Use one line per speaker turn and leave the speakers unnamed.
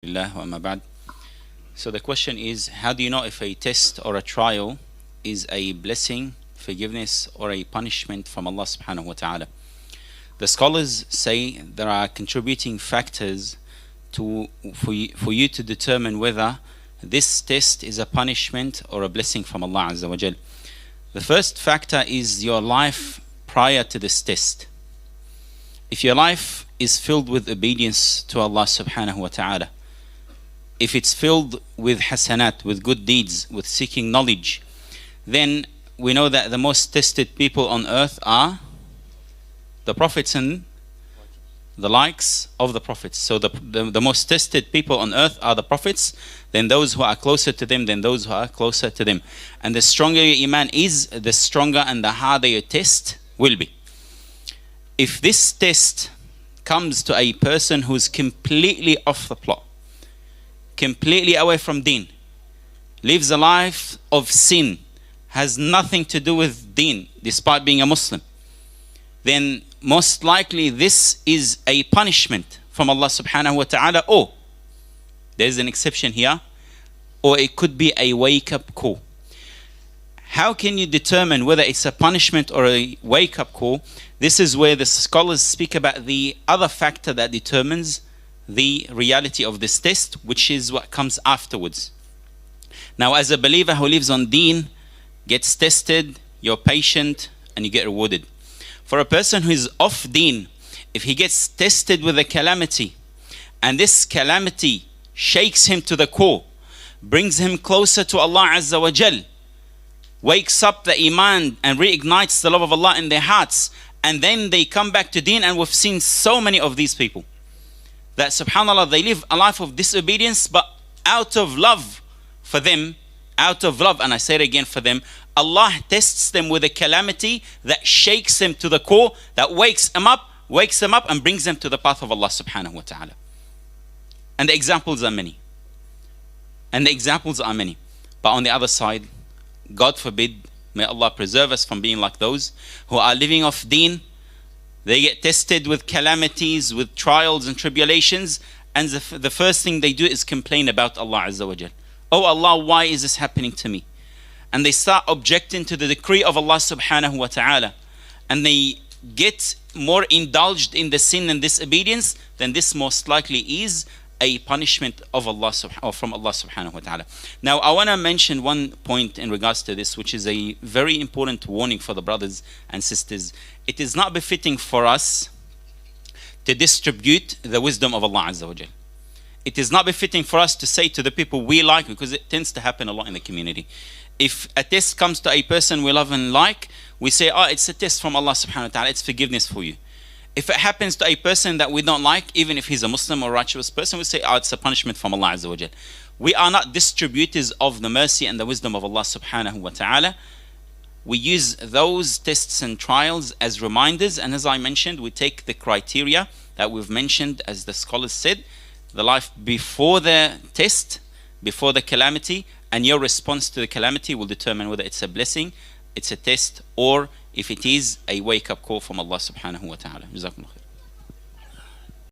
Alhamdulillah wa amma ba'd. So the question is, how do you know if a test or a trial is a blessing, forgiveness, or a punishment from Allah Subhanahu wa ta'ala? The scholars say there are contributing factors for you to determine whether this test is a punishment or a blessing from Allah Azza wa Jal. The first factor is your life prior to this test. If your life is filled with obedience to Allah Subhanahu wa ta'ala, if it's filled with hasanat, with good deeds, with seeking knowledge, then we know that the most tested people on earth are the prophets and the likes of the prophets. So the most tested people on earth are the prophets, then those who are closer to them, then those who are closer to them. And the stronger your iman is, the stronger and the harder your test will be. If this test comes to a person who's completely off the plot, completely away from deen, lives a life of sin, has nothing to do with deen despite being a Muslim, then most likely this is a punishment from Allah Subhanahu wa ta'ala, or there's an exception here, or it could be a wake-up call. How can you determine whether it's a punishment or a wake-up call? This is where the scholars speak about the other factor that determines the reality of this test, which is what comes afterwards. Now, as a believer who lives on deen, gets tested, you're patient, and you get rewarded. For a person who is off deen, if he gets tested with a calamity, and this calamity shakes him to the core, brings him closer to Allah Azza wa Jal, wakes up the iman and reignites the love of Allah in their hearts, and then they come back to deen. And we've seen so many of these people that, subhanAllah, they live a life of disobedience, but out of love for them, out of love, and I say it again, for them, Allah tests them with a calamity that shakes them to the core, that wakes them up and brings them to the path of Allah Subhanahu wa ta'ala. And the examples are many. But on the other side, God forbid, may Allah preserve us from being like those who are living off deen. They get tested with calamities, with trials and tribulations, and the first thing they do is complain about Allah Azza wa Jal. Oh Allah, why is this happening to me? And they start objecting to the decree of Allah Subhanahu wa ta'ala, and they get more indulged in the sin and disobedience, then this most likely is a punishment of Allah from Allah Subhanahu wa ta'ala. Now, I want to mention one point in regards to this, which is a very important warning for the brothers and sisters. It is not befitting for us to distribute the wisdom of Allah Azza wa Jal. It is not befitting for us to say to the people we like, because it tends to happen a lot in the community. If a test comes to a person we love and like, we say, oh, it's a test from Allah Subhanahu wa ta'ala, it's forgiveness for you. If it happens to a person that we don't like, even if he's a Muslim or righteous person, we say, oh, it's a punishment from Allah Azza wa Jal. We are not distributors of the mercy and the wisdom of Allah Subhanahu wa ta'ala. We use those tests and trials as reminders, and as I mentioned, we take the criteria that we've mentioned, as the scholars said, the life before the test, before the calamity, and your response to the calamity will determine whether it's a blessing, it's a test, or if it is a wake-up call from Allah Subhanahu wa ta'ala. Jazakumullah khair.